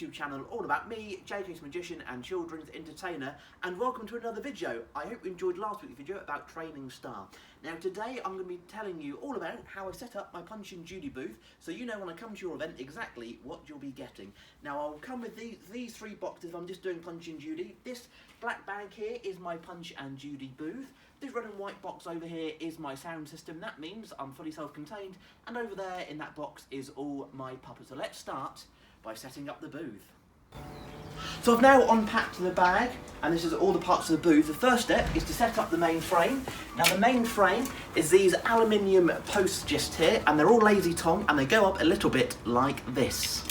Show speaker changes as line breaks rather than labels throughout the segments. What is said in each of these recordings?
YouTube channel all about me, JK's Magician and Children's Entertainer, and welcome to another video. I hope you enjoyed last week's video about training star. Now today I'm going to be telling you all about how I set up my Punch and Judy booth, so you know when I come to your event exactly what you'll be getting. Now I'll come with these three boxes if I'm just doing Punch and Judy. This black bag here is my Punch and Judy booth. This red and white box over here is my sound system. That means I'm fully self-contained, and over there in that box is all my puppets. So let's start by setting up the booth. So I've now unpacked the bag, and this is all the parts of the booth. The first step is to set up the main frame. Now the main frame is these aluminium posts just here, and they're all lazy tongue, and they go up a little bit like this.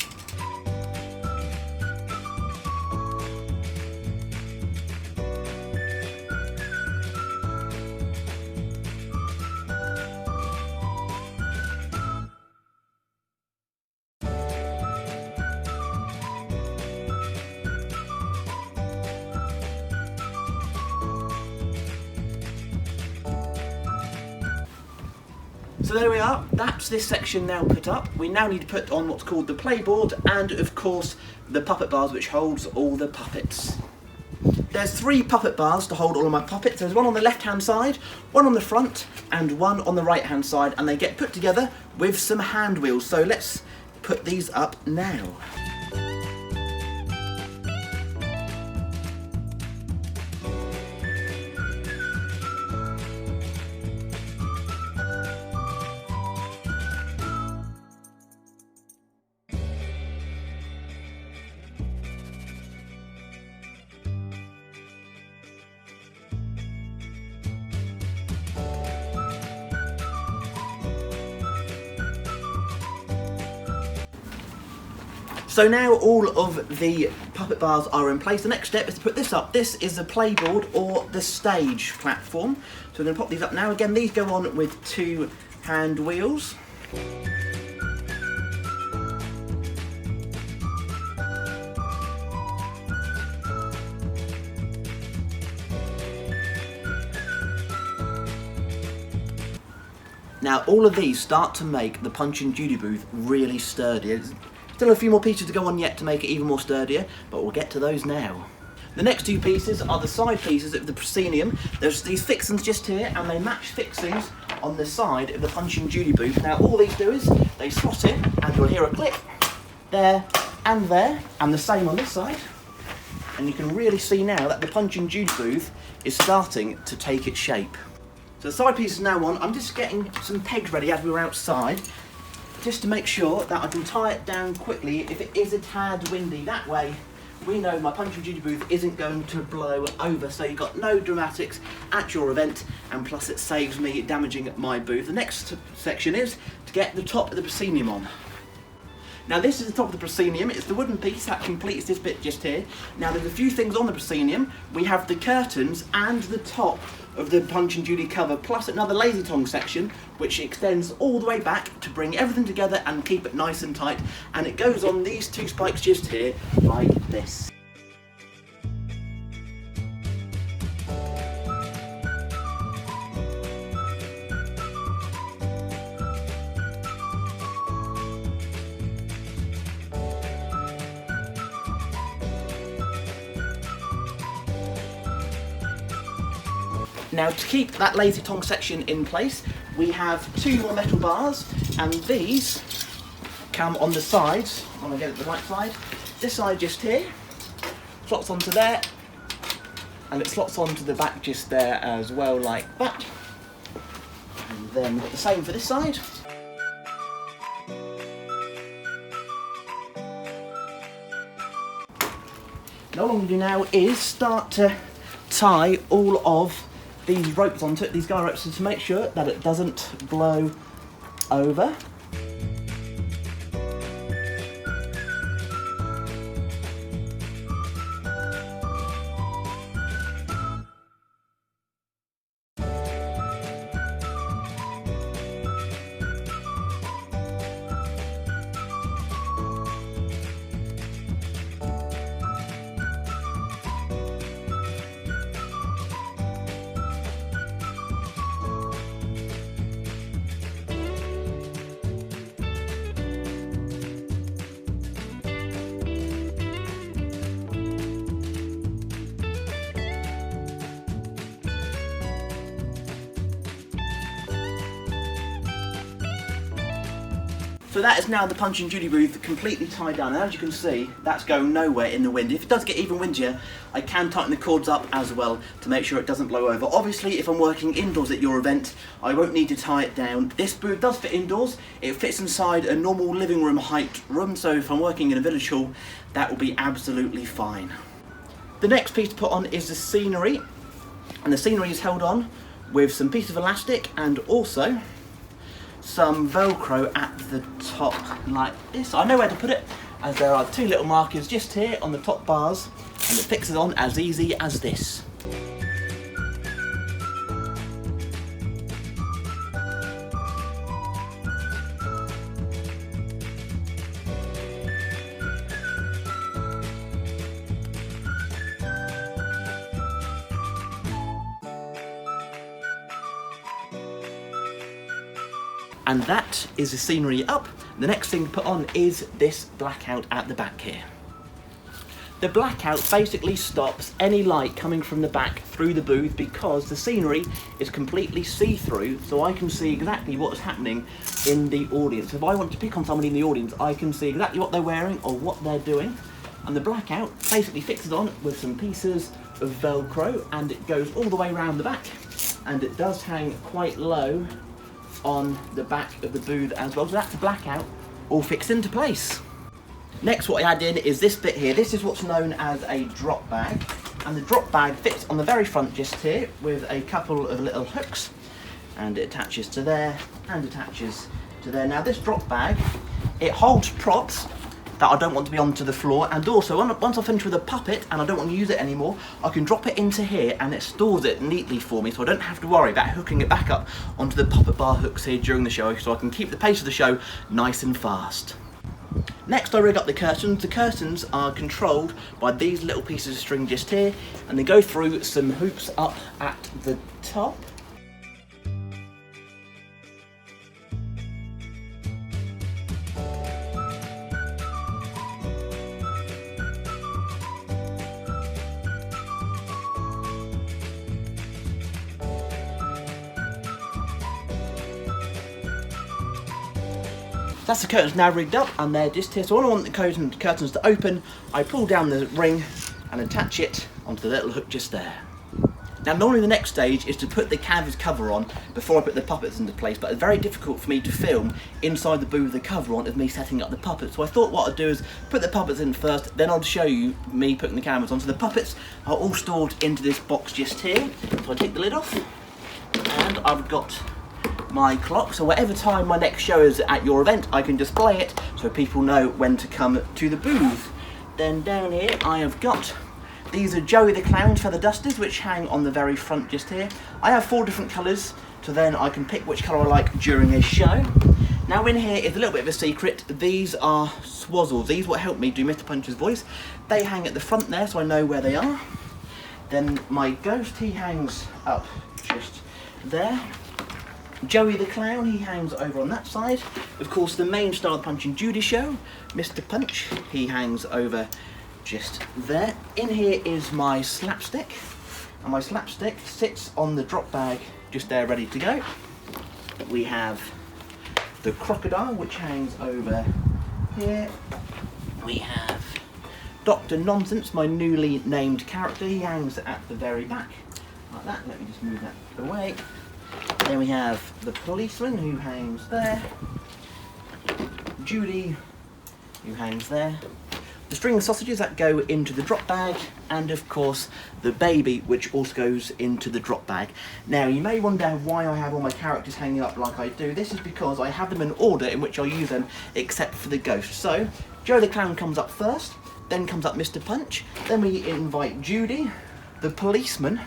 So there we are, that's this section now put up. We now need to put on what's called the playboard and of course the puppet bars, which holds all the puppets. There's 3 puppet bars to hold all of my puppets. There's one on the left hand side, one on the front and one on the right hand side, and they get put together with some hand wheels. So let's put these up now. So now all of the puppet bars are in place. The next step is to put this up. This is the playboard or the stage platform. So we're going to pop these up now. Again, these go on with 2 hand wheels. Now all of these start to make the Punch and Judy booth really sturdy. There's still a few more pieces to go on yet to make it even more sturdier, but we'll get to those now. The next 2 pieces are the side pieces of the Proscenium. There's these fixings just here, and they match fixings on the side of the Punch and Judy booth. Now all these do is they slot in, and you'll hear a click there, and the same on this side. And you can really see now that the Punch and Judy booth is starting to take its shape. So the side piece is now on. I'm just getting some pegs ready as we were outside, just to make sure that I can tie it down quickly if it is a tad windy. That way we know my Punch and Judy booth isn't going to blow over, so you've got no dramatics at your event, and plus it saves me damaging my booth. The next section is to get the top of the Proscenium on. Now this is the top of the Proscenium. It's the wooden piece that completes this bit just here. Now there's a few things on the Proscenium. We have the curtains and the top of the Punch and Judy cover, plus another lazy tongue section which extends all the way back to bring everything together and keep it nice and tight, and it goes on these 2 spikes just here like this. Now to keep that lazy tongue section in place, we have 2 more metal bars, and these come on the sides. I'm going to get it the right side. This side just here, slots onto there, and it slots onto the back just there as well like that. And then the same for this side. Now all I'm going to do now is start to tie all of these ropes onto it, these guy ropes, to make sure that it doesn't blow over. So that is now the Punch and Judy booth completely tied down, and as you can see, that's going nowhere in the wind. If it does get even windier, I can tighten the cords up as well to make sure it doesn't blow over. Obviously, if I'm working indoors at your event, I won't need to tie it down. This booth does fit indoors. It fits inside a normal living room height room, so if I'm working in a village hall, that will be absolutely fine. The next piece to put on is the scenery, and the scenery is held on with some pieces of elastic and also some Velcro at the top like this. I know where to put it, as there are two little markers just here on the top bars, and it fixes on as easy as this. And that is the scenery up. The next thing to put on is this blackout at the back here. The blackout basically stops any light coming from the back through the booth because the scenery is completely see-through, so I can see exactly what's happening in the audience. If I want to pick on somebody in the audience, I can see exactly what they're wearing or what they're doing. And the blackout basically fixes on with some pieces of Velcro, and it goes all the way around the back, and it does hang quite low on the back of the booth as well. So that's the blackout all fixed into place. Next, what I add in is this bit here. This is what's known as a drop bag, and the drop bag fits on the very front just here with a couple of little hooks, and it attaches to there and attaches to there. Now this drop bag, it holds props that I don't want to be onto the floor, and also once I finish with a puppet and I don't want to use it anymore, I can drop it into here and it stores it neatly for me, so I don't have to worry about hooking it back up onto the puppet bar hooks here during the show, so I can keep the pace of the show nice and fast. Next, I rig up the curtains. The curtains are controlled by these little pieces of string just here, and they go through some hoops up at the top. That's the curtains now rigged up, and they're just here. So when I want the curtains to open, I pull down the ring and attach it onto the little hook just there. Now normally the next stage is to put the canvas cover on before I put the puppets into place, but it's very difficult for me to film inside the booth with the cover on of me setting up the puppets. So I thought what I'd do is put the puppets in first, then I'll show you me putting the canvas on. So the puppets are all stored into this box just here. So I take the lid off, and I've got my clock, so whatever time my next show is at your event, I can display it so people know when to come to the booth. Then down here I have got, these are Joey the Clown feather dusters, which hang on the very front just here. I have 4 different colours, so then I can pick which colour I like during a show. Now in here is a little bit of a secret. These are swazzles. These will help me do Mr. Punch's voice. They hang at the front there, so I know where they are. Then my ghost, he hangs up just there. Joey the Clown, he hangs over on that side. Of course, the main star of the Punch and Judy show, Mr. Punch, he hangs over just there. In here is my slapstick, and my slapstick sits on the drop bag just there ready to go. We have the crocodile, which hangs over here. We have Dr. Nonsense, my newly named character. He hangs at the very back like that. Let me just move that away. Then we have the policeman, who hangs there. Judy, who hangs there. The string sausages that go into the drop bag, and of course the baby, which also goes into the drop bag. Now you may wonder why I have all my characters hanging up like I do. This is because I have them in order in which I use them, except for the ghost. So Joe the Clown comes up first, then comes up Mr. Punch, then we invite Judy, the policeman.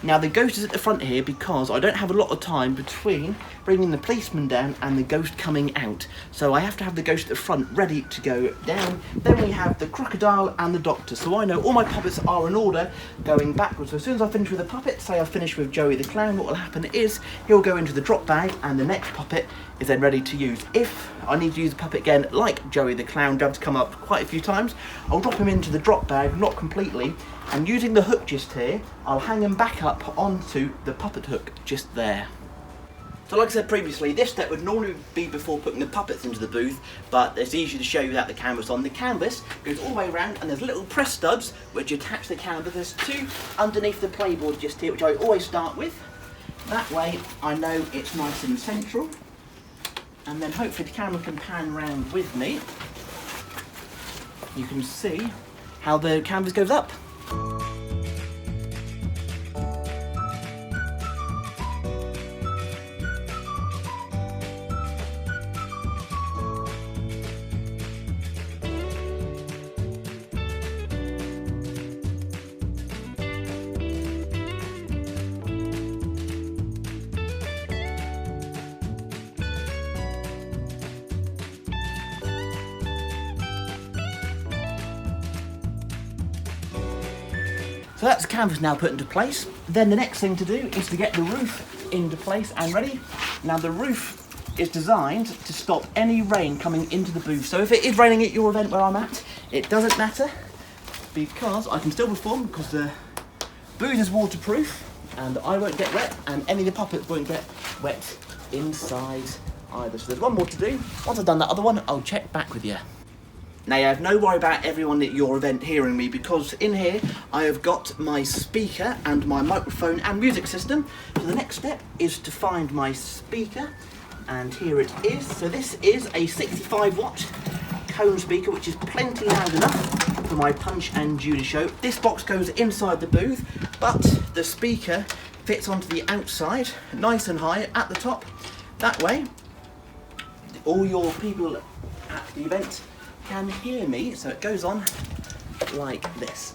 Now the ghost is at the front here because I don't have a lot of time between bringing the policeman down and the ghost coming out. So I have to have the ghost at the front ready to go down. Then we have the crocodile and the doctor. So I know all my puppets are in order going backwards. So as soon as I finish with the puppet, say I finish with Joey the Clown, what will happen is he'll go into the drop bag and the next puppet is then ready to use. If I need to use the puppet again, like Joey the Clown, Dub's come up quite a few times, I'll drop him into the drop bag, not completely, and using the hook just here, I'll hang him back up onto the puppet hook just there. So like I said previously, this step would normally be before putting the puppets into the booth, but it's easier to show you without the canvas on. The canvas goes all the way around and there's little press studs which attach the canvas. There's two underneath the playboard just here, which I always start with. That way I know it's nice and central. And then hopefully the camera can pan round with me. You can see how the canvas goes up. So that's the canvas now put into place. Then the next thing to do is to get the roof into place and ready. Now the roof is designed to stop any rain coming into the booth. So if it is raining at your event where I'm at, it doesn't matter because I can still perform because the booth is waterproof and I won't get wet and any of the puppets won't get wet inside either. So there's one more to do. Once I've done that other one, I'll check back with you. Now you have no worry about everyone at your event hearing me because in here I have got my speaker and my microphone and music system. So the next step is to find my speaker and here it is. So this is a 65 watt cone speaker which is plenty loud enough for my Punch and Judy show. This box goes inside the booth but the speaker fits onto the outside nice and high at the top. That way all your people at the event can hear me, so it goes on like this.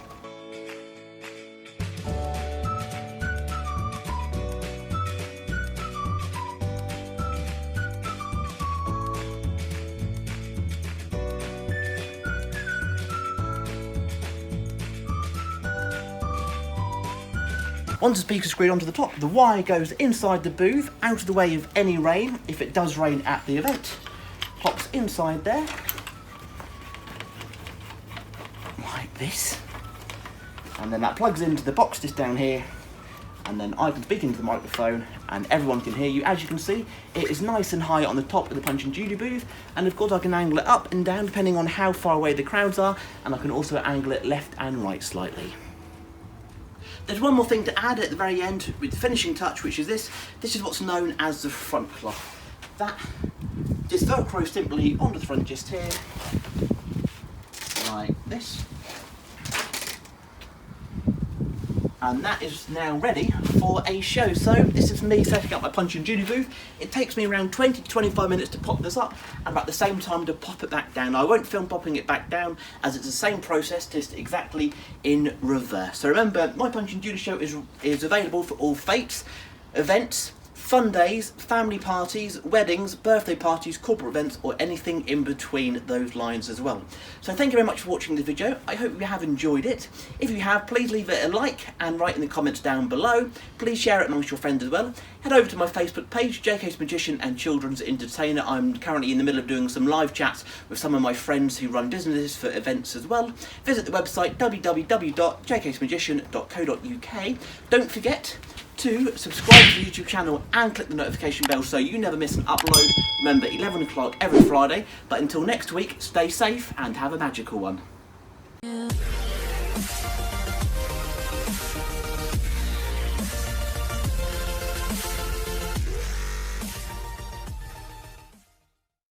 Once the speaker's screwed onto the top, the wire goes inside the booth, out of the way of any rain, if it does rain at the event. Pops inside there. Like this, and then that plugs into the box just down here and then I can speak into the microphone and everyone can hear you. As you can see, it is nice and high on the top of the Punch and Judy booth, and of course I can angle it up and down depending on how far away the crowds are, and I can also angle it left and right slightly. There's one more thing to add at the very end with the finishing touch, which is this. This is what's known as the front cloth. That just velcro simply onto the front just here like this. And that is now ready for a show. So this is me setting up my Punch and Judy booth. It takes me around 20 to 25 minutes to pop this up and about the same time to pop it back down. I won't film popping it back down as it's the same process, just exactly in reverse. So remember, my Punch and Judy show is available for all fates, events, fun days, family parties, weddings, birthday parties, corporate events, or anything in between those lines as well. So thank you very much for watching this video. I hope you have enjoyed it. If you have, please leave it a like and write in the comments down below. Please share it amongst your friends as well. Head over to my Facebook page, JK's Magician and Children's Entertainer. I'm currently in the middle of doing some live chats with some of my friends who run businesses for events as well. Visit the website www.jksmagician.co.uk. Don't forget to subscribe to the YouTube channel and click the notification bell so you never miss an upload. Remember, 11 o'clock every Friday. But until next week, stay safe and have a magical one.